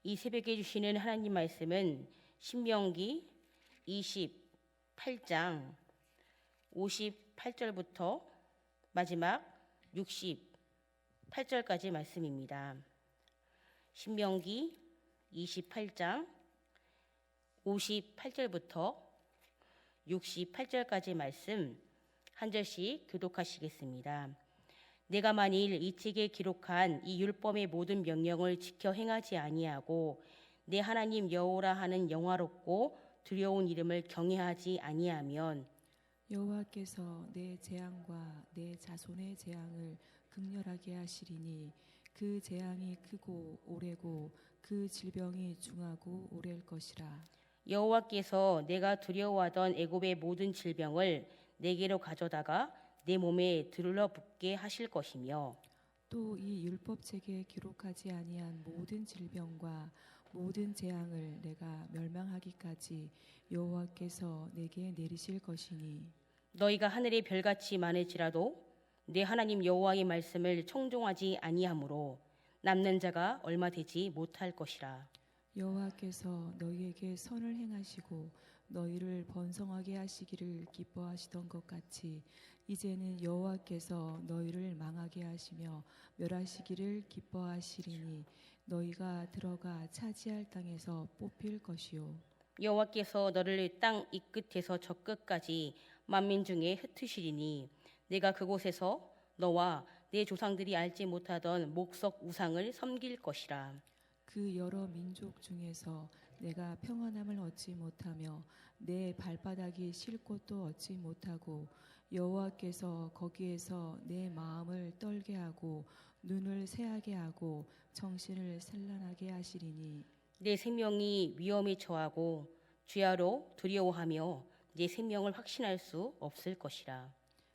이 새벽에 주시는 하나님 말씀은 신명기 28장 58절부터 마지막 68절까지 말씀입니다. 신명기 28장 58절부터 68절까지 말씀 한 절씩 교독하시겠습니다. 내가 만일 이 책에 기록한 이 율법의 모든 명령을 지켜 행하지 아니하고 내 하나님 여호와라 하는 영화롭고 두려운 이름을 경외하지 아니하면 여호와께서 내 재앙과 내 자손의 재앙을 극렬하게 하시리니 그 재앙이 크고 오래고 그 질병이 중하고 오래일 것이라. 여호와께서 내가 두려워하던 애굽의 모든 질병을 내게로 가져다가 내 몸에 들러붙게 하실 것이며 또 이 율법책에 기록하지 아니한 모든 질병과 모든 재앙을 내가 멸망하기까지 여호와께서 내게 내리실 것이니 너희가 하늘의 별같이 많을지라도 내 하나님 여호와의 말씀을 청종하지 아니하므로 남는 자가 얼마 되지 못할 것이라. 여호와께서 너희에게 선을 행하시고 너희를 번성하게 하시기를 기뻐하시던 것 같이 이제는 여호와께서 너희를 망하게 하시며 멸하시기를 기뻐하시리니 너희가 들어가 차지할 땅에서 뽑힐 것이요 여호와께서 너를 땅 이 끝에서 저 끝까지 만민 중에 흩으시리니 내가 그곳에서 너와 내 조상들이 알지 못하던 목석 우상을 섬길 것이라. 그 여러 민족 중에서 내가 평안함을 얻지 못하며 내 발바닥이 쉴 곳도 얻지 못하고 여호와께서 거기에서 내 마음을 떨게 하고 눈을 새하게 하고 정신을 산란하게 하시리니 내 생명이 위험에 처하고 주야로 두려워하며 내 생명을 확신할 수 없을 것이라.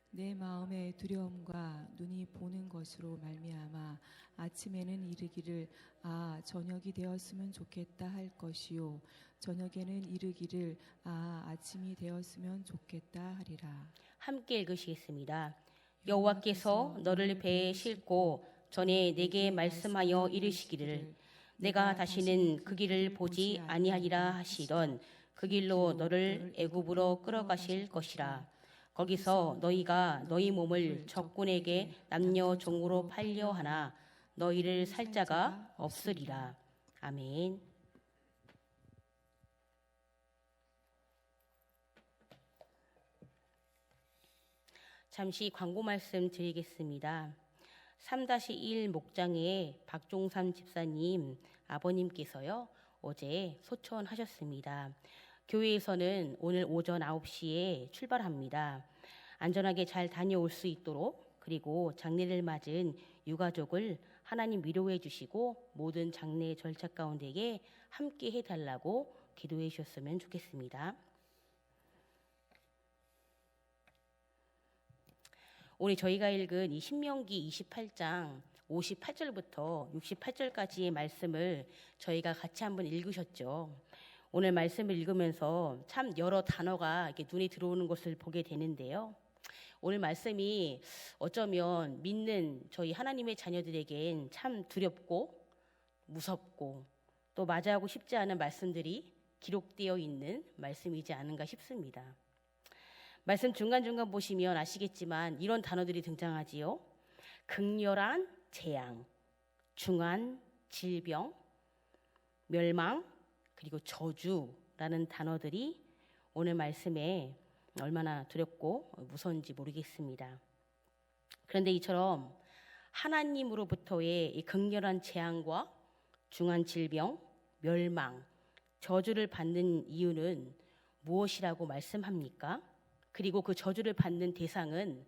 내 마음의 두려움과 눈이 보는 것으로 말미암아 아침에는 이르기를 아 저녁이 되었으면 좋겠다 할 것이요 저녁에는 이르기를 아 아침이 되었으면 좋겠다 하리라. 함께 읽으시겠습니다. 여호와께서 너를 배에 싣고 전에 내게 말씀하여 이르시기를 내가 다시는 그 길을 보지 아니하리라 하시던 그 길로 너를 애굽으로 끌어가실 것이라. 거기서 너희가 너희 몸을 적군에게 남녀 종으로 팔려 하나 너희를 살 자가 없으리라. 아멘. 잠시 광고 말씀 드리겠습니다. 3-1 목장의 박종삼 집사님 아버님께서요 어제 소천하셨습니다. 교회에서는 오늘 오전 9시에 출발합니다. 안전하게 잘 다녀올 수 있도록 그리고 장례를 맞은 유가족을 하나님 위로해 주시고 모든 장례 절차 가운데에 함께 해달라고 기도해 주셨으면 좋겠습니다. 오늘 저희가 읽은 이 신명기 28장 58절부터 68절까지의 말씀을 저희가 같이 한번 읽으셨죠. 오늘 말씀을 읽으면서 참 여러 단어가 이렇게 눈에 들어오는 것을 보게 되는데요. 오늘 말씀이 어쩌면 믿는 저희 하나님의 자녀들에겐 참 두렵고 무섭고 또 맞이하고 싶지 않은 말씀들이 기록되어 있는 말씀이지 않은가 싶습니다. 말씀 중간중간 보시면 아시겠지만 이런 단어들이 등장하지요. 극렬한 재앙, 중한 질병, 멸망, 그리고 저주라는 단어들이 오늘 말씀에 얼마나 두렵고 무서운지 모르겠습니다. 그런데 이처럼 하나님으로부터의 이 극렬한 재앙과 중한 질병, 멸망, 저주를 받는 이유는 무엇이라고 말씀합니까? 그리고 그 저주를 받는 대상은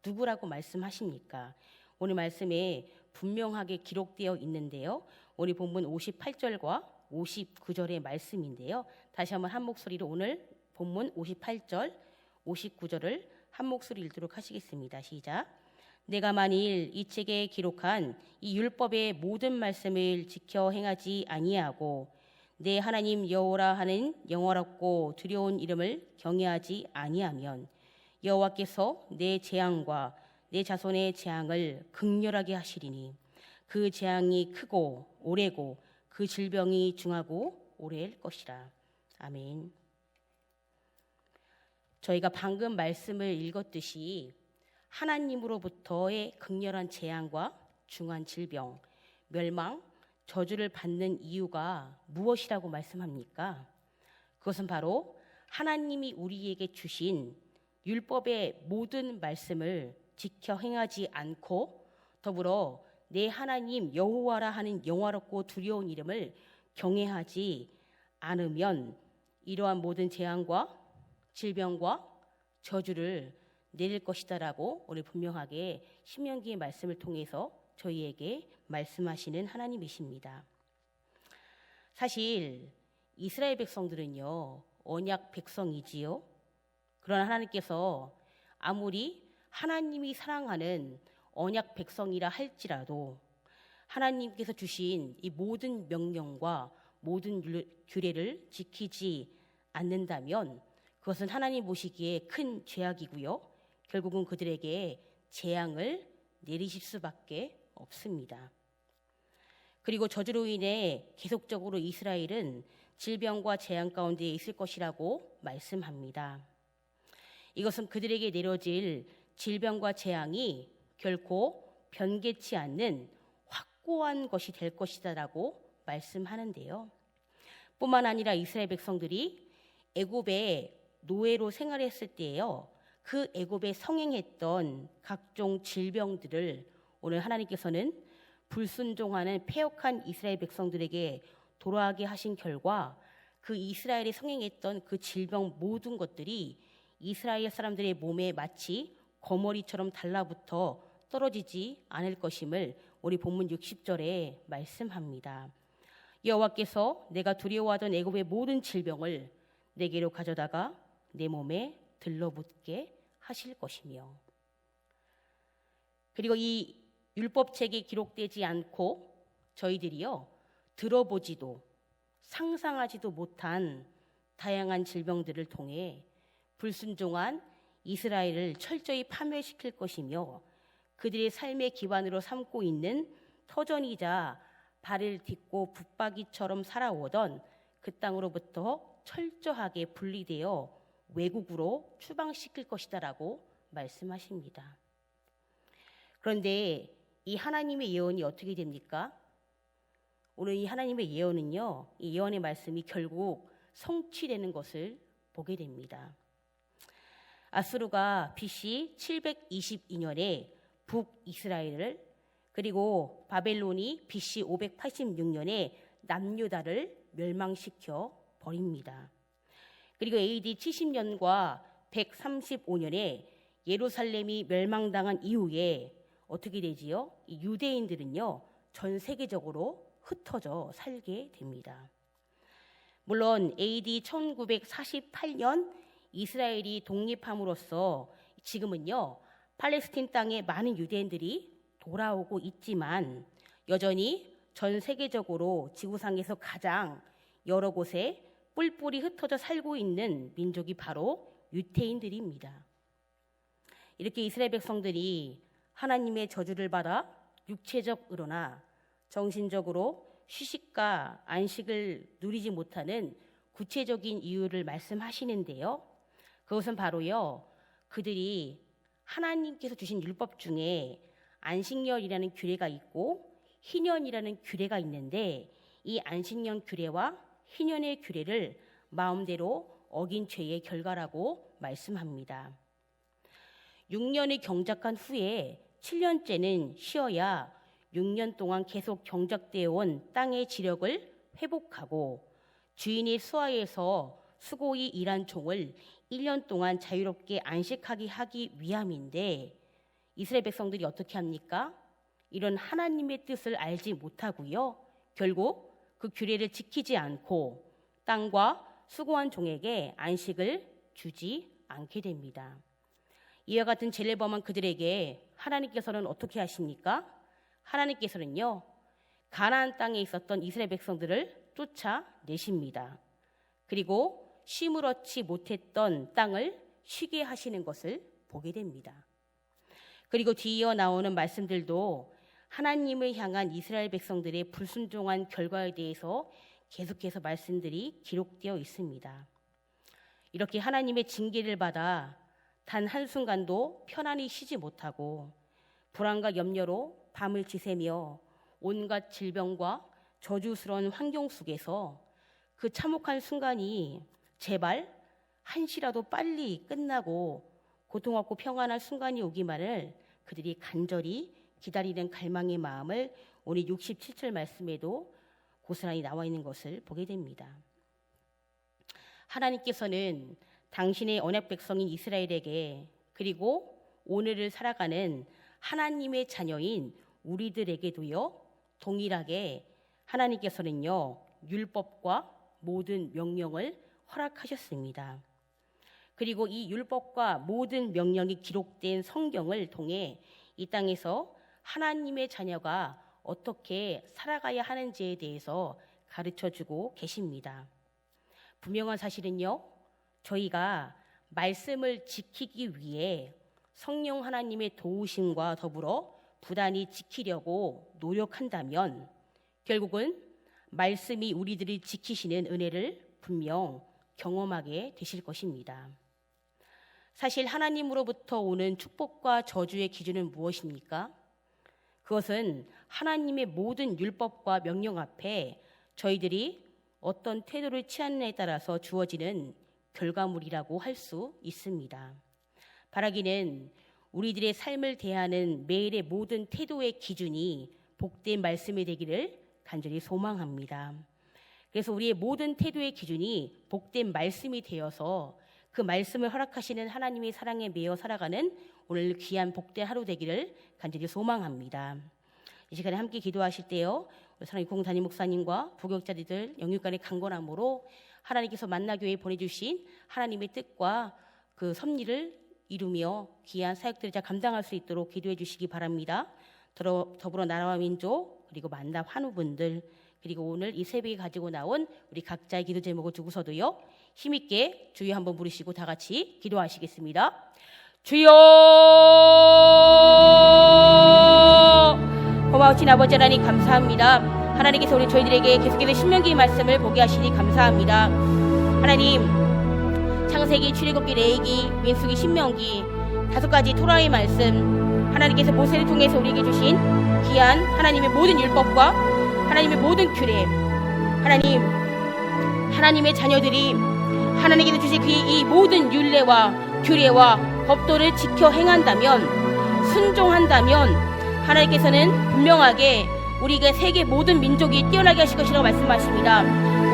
누구라고 말씀하십니까? 오늘 말씀에 분명하게 기록되어 있는데요. 오늘 본문 58절과 59절의 말씀인데요. 다시 한번 한 목소리로 오늘 본문 58절, 59절을 한 목소리 읽도록 하시겠습니다. 시작. 내가 만일 이 책에 기록한 이 율법의 모든 말씀을 지켜 행하지 아니하고 내 하나님 여호와라 하는 영화롭고 두려운 이름을 경외하지 아니하면 여호와께서 내 재앙과 내 자손의 재앙을 극렬하게 하시리니 그 재앙이 크고 오래고 그 질병이 중하고 오래일 것이라. 아멘. 저희가 방금 말씀을 읽었듯이 하나님으로부터의 극렬한 재앙과 중한 질병, 멸망, 저주를 받는 이유가 무엇이라고 말씀합니까? 그것은 바로 하나님이 우리에게 주신 율법의 모든 말씀을 지켜 행하지 않고 더불어 내 하나님 여호와라 하는 영화롭고 두려운 이름을 경외하지 않으면 이러한 모든 재앙과 질병과 저주를 내릴 것이다라고 오늘 분명하게 신명기의 말씀을 통해서 저희에게 말씀하시는 하나님이십니다. 사실 이스라엘 백성들은요, 언약 백성이지요. 그러나 하나님께서 아무리 하나님이 사랑하는 언약 백성이라 할지라도 하나님께서 주신 이 모든 명령과 모든 규례를 지키지 않는다면 그것은 하나님 보시기에 큰 죄악이고요. 결국은 그들에게 재앙을 내리실 수밖에 없습니다. 그리고 저주로 인해 계속적으로 이스라엘은 질병과 재앙 가운데 있을 것이라고 말씀합니다. 이것은 그들에게 내려질 질병과 재앙이 결코 변개치 않는 확고한 것이 될 것이다라고 말씀하는데요. 뿐만 아니라 이스라엘 백성들이 애굽의 노예로 생활했을 때에요. 그 애굽에 성행했던 각종 질병들을 오늘 하나님께서는 불순종하는 패역한 이스라엘 백성들에게 돌아가게 하신 결과 그 이스라엘이 성행했던 그 질병 모든 것들이 이스라엘 사람들의 몸에 마치 거머리처럼 달라붙어 떨어지지 않을 것임을 우리 본문 60절에 말씀합니다. 여호와께서 내가 두려워하던 애굽의 모든 질병을 내게로 가져다가 내 몸에 들러붙게 하실 것이며, 그리고 이 율법책에 기록되지 않고 저희들이요 들어보지도 상상하지도 못한 다양한 질병들을 통해 불순종한 이스라엘을 철저히 파멸시킬 것이며 그들의 삶의 기반으로 삼고 있는 터전이자 발을 딛고 붙박이처럼 살아오던 그 땅으로부터 철저하게 분리되어 외국으로 추방시킬 것이다라고 말씀하십니다. 그런데 이 하나님의 예언이 어떻게 됩니까? 오늘 이 하나님의 예언은요, 이 예언의 말씀이 결국 성취되는 것을 보게 됩니다. 아수르가 BC 722년에 북이스라엘을, 그리고 바벨론이 BC 586년에 남유다를 멸망시켜 버립니다. 그리고 AD 70년과 135년에 예루살렘이 멸망당한 이후에 어떻게 되지요? 이 유대인들은요 전 세계적으로 흩어져 살게 됩니다. 물론 AD 1948년 이스라엘이 독립함으로써 지금은요 팔레스틴 땅에 많은 유대인들이 돌아오고 있지만 여전히 전 세계적으로 지구상에서 가장 여러 곳에 뿔뿔이 흩어져 살고 있는 민족이 바로 유대인들입니다. 이렇게 이스라엘 백성들이 하나님의 저주를 받아 육체적으로나 정신적으로 휴식과 안식을 누리지 못하는 구체적인 이유를 말씀하시는데요. 그것은 바로요, 그들이 하나님께서 주신 율법 중에 안식년이라는 규례가 있고 희년이라는 규례가 있는데 이 안식년 규례와 희년의 규례를 마음대로 어긴 죄의 결과라고 말씀합니다. 6년이 경작한 후에 7년째는 쉬어야 6년 동안 계속 경작되어 온 땅의 지력을 회복하고 주인의 수하에서 수고히 일한 종을 1년 동안 자유롭게 안식하게 하기 위함인데 이스라엘 백성들이 어떻게 합니까? 이런 하나님의 뜻을 알지 못하고요. 결국 그 규례를 지키지 않고 땅과 수고한 종에게 안식을 주지 않게 됩니다. 이와 같은 죄를 범한 그들에게 하나님께서는 어떻게 하십니까? 하나님께서는요, 가나안 땅에 있었던 이스라엘 백성들을 쫓아내십니다. 그리고 쉼을 얻지 못했던 땅을 쉬게 하시는 것을 보게 됩니다. 그리고 뒤이어 나오는 말씀들도 하나님을 향한 이스라엘 백성들의 불순종한 결과에 대해서 계속해서 말씀들이 기록되어 있습니다. 이렇게 하나님의 징계를 받아 단 한순간도 편안히 쉬지 못하고 불안과 염려로 밤을 지새며 온갖 질병과 저주스러운 환경 속에서 그 참혹한 순간이 제발 한시라도 빨리 끝나고 고통 없고 평안한 순간이 오기만을 그들이 간절히 기다리는 갈망의 마음을 오늘 67절 말씀에도 고스란히 나와 있는 것을 보게 됩니다. 하나님께서는 당신의 언약 백성인 이스라엘에게 그리고 오늘을 살아가는 하나님의 자녀인 우리들에게도요 동일하게 하나님께서는요 율법과 모든 명령을 허락하셨습니다. 그리고 이 율법과 모든 명령이 기록된 성경을 통해 이 땅에서 하나님의 자녀가 어떻게 살아가야 하는지에 대해서 가르쳐주고 계십니다. 분명한 사실은요, 저희가 말씀을 지키기 위해 성령 하나님의 도우심과 더불어 부단히 지키려고 노력한다면 결국은 말씀이 우리들을 지키시는 은혜를 분명 경험하게 되실 것입니다. 사실 하나님으로부터 오는 축복과 저주의 기준은 무엇입니까? 그것은 하나님의 모든 율법과 명령 앞에 저희들이 어떤 태도를 취하느냐에 따라서 주어지는 결과물이라고 할 수 있습니다. 바라기는 우리들의 삶을 대하는 매일의 모든 태도의 기준이 복된 말씀이 되기를 간절히 소망합니다. 그래서 우리의 모든 태도의 기준이 복된 말씀이 되어서 그 말씀을 허락하시는 하나님의 사랑에 매여 살아가는 오늘 귀한 복된 하루 되기를 간절히 소망합니다. 이 시간에 함께 기도하실 때요, 사랑의 공 담임 목사님과 부교육자들 영육간의 강건함으로 하나님께서 만나교회에 보내주신 하나님의 뜻과 그 섭리를 이루며 귀한 사역들을 잘 감당할 수 있도록 기도해 주시기 바랍니다. 더불어 나라와 민족 그리고 만나 환우분들 그리고 오늘 이 새벽에 가지고 나온 우리 각자의 기도 제목을 두고서도요 힘있게 주여 한번 부르시고 다 같이 기도하시겠습니다. 주여, 고마우신 아버지 하나님 감사합니다. 하나님께서 우리 저희들에게 계속해서 신명기의 말씀을 보게 하시니 감사합니다. 하나님, 창세기, 출애굽기, 레위기, 민수기, 신명기 5가지 토라의 말씀, 하나님께서 모세를 통해서 우리에게 주신 귀한 하나님의 모든 율법과 하나님의 모든 규례, 하나님의 자녀들이 하나님께서 주신 이 모든 율례와 규례와 법도를 지켜 행한다면, 순종한다면 하나님께서는 분명하게 우리가 세계 모든 민족이 뛰어나게 하실 것이라고 말씀하십니다.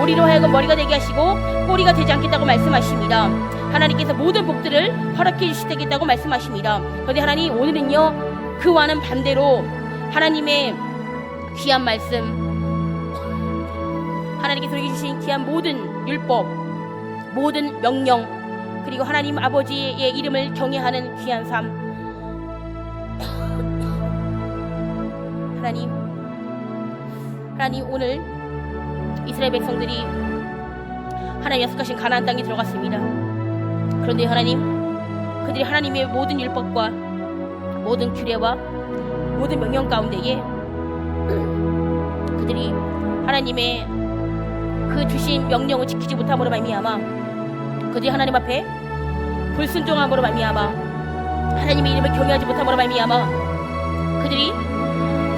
우리로 하여금 머리가 되게 하시고 꼬리가 되지 않겠다고 말씀하십니다. 하나님께서 모든 복들을 허락해 주시겠다고 말씀하십니다. 그런데 하나님, 오늘은요 그와는 반대로 하나님의 귀한 말씀, 하나님께서 우리에게 주신 귀한 모든 율법, 모든 명령, 그리고 하나님 아버지의 이름을 경외하는 귀한 삶, 하나님 오늘 이스라엘 백성들이 하나님 약속하신 가나안 땅에 들어갔습니다. 그런데 하나님, 그들이 하나님의 모든 율법과 모든 규례와 모든 명령 가운데에 그들이 하나님의 그 주신 명령을 지키지 못함으로 말미암아 그들이 하나님 앞에 불순종함으로 말미암아 하나님의 이름을 경외하지 못함으로 말미암아 그들이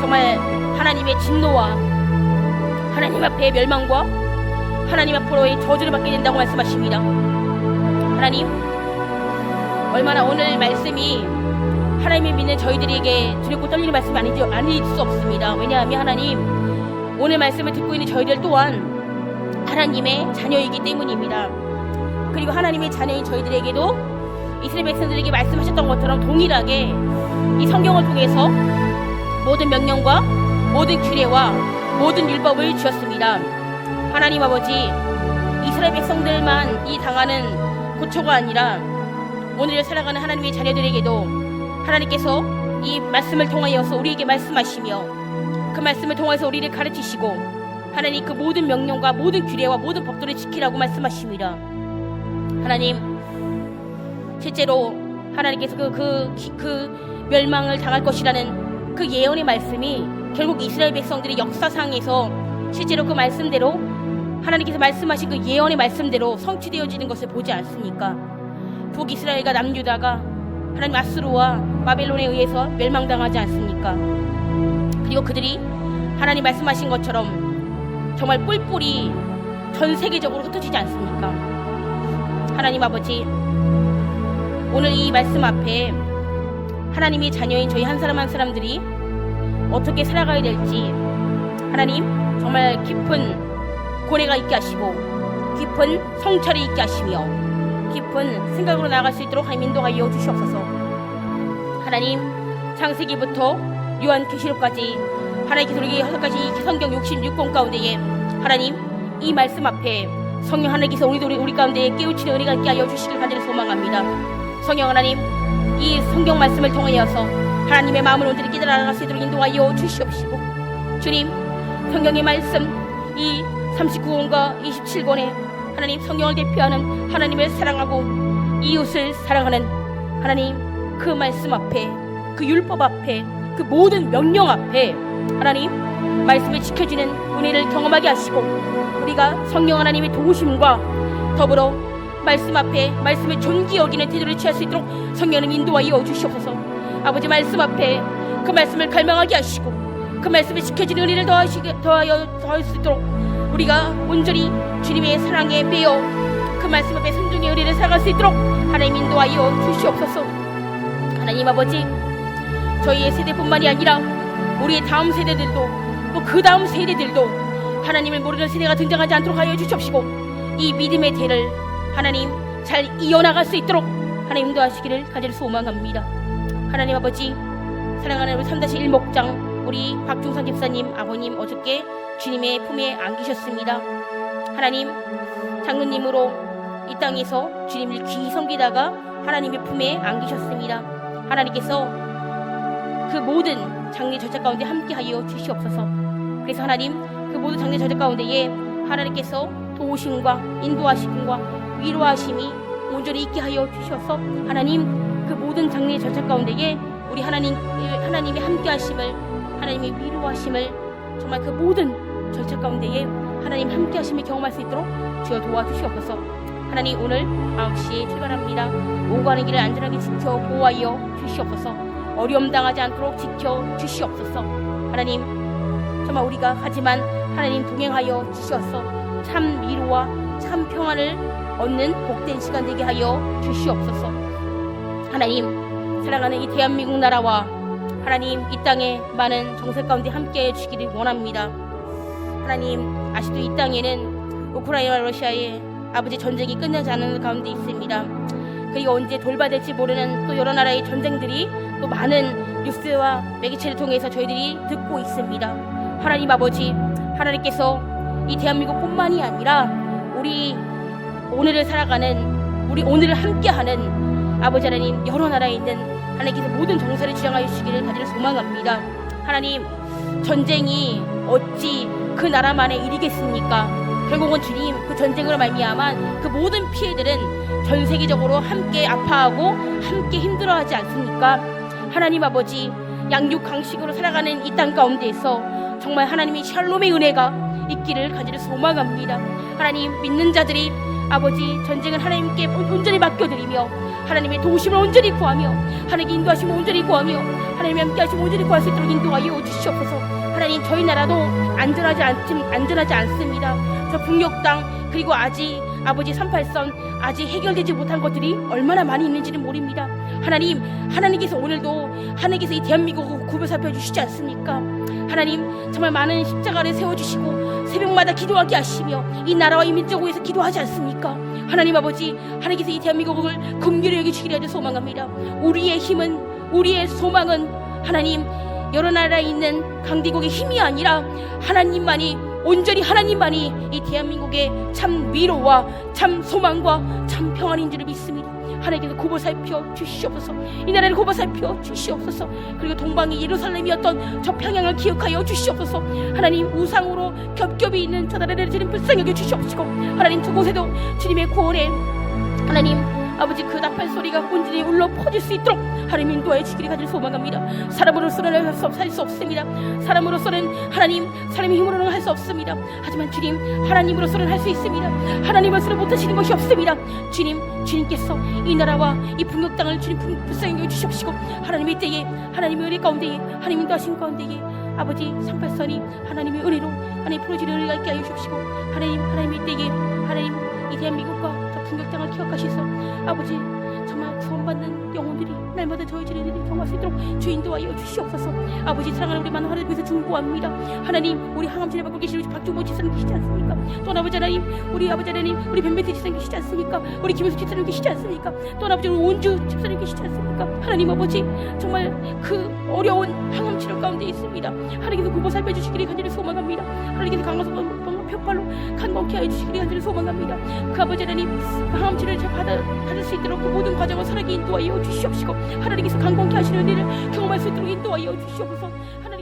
정말 하나님의 진노와 하나님 앞에 멸망과 하나님 앞으로의 저주를 받게 된다고 말씀하십니다. 하나님, 얼마나 오늘 말씀이 하나님을 믿는 저희들에게 두렵고 떨리는 말씀이 아닐 수 없습니다. 왜냐하면 하나님, 오늘 말씀을 듣고 있는 저희들 또한 하나님의 자녀이기 때문입니다. 그리고 하나님의 자녀인 저희들에게도 이스라엘 백성들에게 말씀하셨던 것처럼 동일하게 이 성경을 통해서 모든 명령과 모든 규례와 모든 율법을 주셨습니다. 하나님 아버지, 이스라엘 백성들만 이 당하는 고초가 아니라 오늘을 살아가는 하나님의 자녀들에게도 하나님께서 이 말씀을 통하여서 우리에게 말씀하시며 그 말씀을 통해서 우리를 가르치시고 하나님 그 모든 명령과 모든 규례와 모든 법도를 지키라고 말씀하십니다. 하나님, 실제로 하나님께서 그 멸망을 당할 것이라는 그 예언의 말씀이 결국 이스라엘 백성들이 역사상에서 실제로 그 말씀대로 하나님께서 말씀하신 그 예언의 말씀대로 성취되어지는 것을 보지 않습니까? 북이스라엘과 남유다가 하나님 아수르와 바벨론에 의해서 멸망당하지 않습니까? 그리고 그들이 하나님 말씀하신 것처럼 정말 뿔뿔이 전 세계적으로 흩어지지 않습니까? 하나님 아버지, 오늘 이 말씀 앞에 하나님의 자녀인 저희 한 사람 한 사람들이 어떻게 살아가야 될지 하나님 정말 깊은 고뇌가 있게 하시고 깊은 성찰이 있게 하시며 깊은 생각으로 나아갈 수 있도록 하나님 인도하여 주시옵소서. 하나님, 창세기부터 요한계시록까지 하나님께서 우리에게 허락하신 이 성경 66권 가운데에 하나님 이 말씀 앞에 성령 하나님께서 우리 가운데 깨우치는 은혜가 있게 하여 주시길 간절히 소망합니다. 성령 하나님, 이 성경 말씀을 통하여서 하나님의 마음을 온전히 깨달아 나갈 수 있도록 인도하여 주시옵시고, 주님, 성경의 말씀 이 39권과 27권에 하나님 성령을 대표하는 하나님을 사랑하고 이웃을 사랑하는 하나님 그 말씀 앞에, 그 율법 앞에, 그 모든 명령 앞에 하나님 말씀을 지켜지는 은혜를 경험하게 하시고, 우리가 성령 하나님의 도우심과 더불어 말씀 앞에 말씀을 존귀 여기는 태도를 취할 수 있도록 성령님 인도하여 주시옵소서. 아버지, 말씀 앞에 그 말씀을 갈망하게 하시고 그 말씀을 지켜지는 은혜를 더할 수 있도록 우리가 온전히 주님의 사랑에 매여 그 말씀 앞에 순종의 은혜를 살아갈 수 있도록 하나님 인도하여 주시옵소서. 하나님 아버지, 저희의 세대뿐만이 아니라 우리의 다음 세대들도 또 그 다음 세대들도 하나님을 모르는 세대가 등장하지 않도록 하여 주시옵시고, 이 믿음의 대를 하나님 잘 이어나갈 수 있도록 하나님 인도하시기를 간절히 소망합니다. 하나님 아버지, 사랑하는 우리 3-1 목장 우리 박중선 집사님 아버님 어저께 주님의 품에 안기셨습니다. 하나님, 장로님으로 이 땅에서 주님을 귀히 섬기다가 하나님의 품에 안기셨습니다. 하나님께서 그 모든 장례 절차 가운데 함께하여 주시옵소서. 그래서 하나님, 그 모든 장례 절차 가운데에 하나님께서 도우심과 인도하심과 위로하심이 온전히 있게 하여 주셔서 하나님 그 모든 장례 절차 가운데에 우리 하나님의 함께하심을, 하나님의 위로하심을, 정말 그 모든 절차 가운데에 하나님 함께하심을 경험할 수 있도록 주여 도와주시옵소서. 하나님, 오늘 9시에 출발합니다. 오고 가는 길을 안전하게 지켜 보호하여 주시옵소서. 어려움 당하지 않도록 지켜 주시옵소서. 하나님, 정말 우리가 하지만 하나님 동행하여 주시옵소서. 참 위로와 참 평안을 얻는 복된 시간 되게 하여 주시옵소서. 하나님, 사랑하는 이 대한민국 나라와 하나님 이 땅에 많은 정세 가운데 함께해 주시기를 원합니다. 하나님, 아직도 이 땅에는 우크라이나와 러시아의 아버지 전쟁이 끝나지 않는 가운데 있습니다. 그리고 언제 돌발될지 모르는 또 여러 나라의 전쟁들이 또 많은 뉴스와 매개체를 통해서 저희들이 듣고 있습니다. 하나님 아버지, 하나님께서 이 대한민국뿐만이 아니라 우리 오늘을 살아가는, 우리 오늘을 함께하는 아버지 하나님 여러 나라에 있는 하나님께서 모든 정세를 주장하여 주시기를 간절히 소망합니다. 하나님, 전쟁이 어찌 그 나라만의 일이겠습니까? 결국은 주님, 그 전쟁으로 말미암아 그 모든 피해들은 전 세계적으로 함께 아파하고 함께 힘들어하지 않습니까? 하나님 아버지, 양육강식으로 살아가는 이 땅 가운데에서 정말 하나님의 샬롬의 은혜가 있기를 간절히 소망합니다. 하나님, 믿는 자들이 아버지 전쟁을 하나님께 온전히 맡겨드리며 하나님의 도우심을 온전히 구하며 하나님의 인도하심을 온전히 구하며 하나님의 함께하심을 온전히 구할 수 있도록 인도하여 주시옵소서. 하나님, 저희 나라도 안전하지 않습니다. 저 북녘 땅, 그리고 아직 아버지 38선 아직 해결되지 못한 것들이 얼마나 많이 있는지는 모릅니다. 하나님, 하나님께서 오늘도 하나님께서 이 대한민국을 구별 살펴 주시지 않습니까? 하나님, 정말 많은 십자가를 세워주시고 새벽마다 기도하게 하시며 이 나라와 이 민족을 위해서 기도하지 않습니까? 하나님 아버지, 하나님께서 이 대한민국을 긍휼히 여겨주시기를 하여 소망합니다. 우리의 힘은, 우리의 소망은 하나님 여러 나라에 있는 강대국의 힘이 아니라 하나님만이, 온전히 하나님만이 이 대한민국의 참 위로와 참 소망과 참 평안인 줄을 믿습니다. 하나님께서 굽어 살펴 주시옵소서. 이 나라를 굽어 살펴 주시옵소서. 그리고 동방이 예루살렘이었던 저 평양을 기억하여 주시옵소서. 하나님, 우상으로 겹겹이 있는 저 나라를 주님 불쌍히 여겨 주시옵시고, 하나님 두 곳에도 주님의 구원에 하나님 아버지 그 나팔 소리가 온전히 울려 퍼질 수 있도록 하나님 인도하여 주시기를 간절히 소망합니다. 사람으로서는 할 수 없습니다. 사람으로서는 하나님 사람의 힘으로는 할 수 없습니다. 하지만 주님 하나님으로서는 할 수 있습니다. 하나님으로서는 못하시는 것이 없습니다. 주님께서 이 나라와 이 풍국 땅을 주님 불쌍히 주시옵시고 하나님의 때에 하나님의 은혜 가운데에 하나님 인도하신 가운데에 아버지 상팔선이 하나님의 은혜로 하나님 풀어지는 은혜가 있게 하여 주옵시고 하나님의 때에 하나님 이 대한민국과 저 풍국 땅을 기억하셔서 아버지 정말 구원받는 영혼들이 날마다 저희들의 은혜를 경험할 수 있도록 주 인도하여 주시옵소서. 아버지 사랑하는 우리 많은 하나님 위해서 중보합니다. 하나님 우리 항암치료 받고 계시는 우리 박종모 지사님 계시지 않습니까? 또 아버지 하나님 우리 아버지 하나님 우리 변배태 지사님 계시지 않습니까? 우리 김효수 집사님 계시지 않습니까? 또 아버지 우리 온주 집사님 계시지 않습니까? 하나님 아버지 정말 그 어려운 항암치료 가운데 있습니다. 하나님께서 그 보살펴 주시기를 간절히 소망합니다. 하나님께서 강화서 평발로 간곡히 하여 주시기를 간절히 소망합니다. 그 아버지 하나님 그 항암치료를 잘 받을 수 있도록 그 모든 과정을 살아게 인도하여 주시옵시고 하나님께서 간곡히 하시는 일을 경험할 수 있도록 인도하여 주시옵소서. 하나님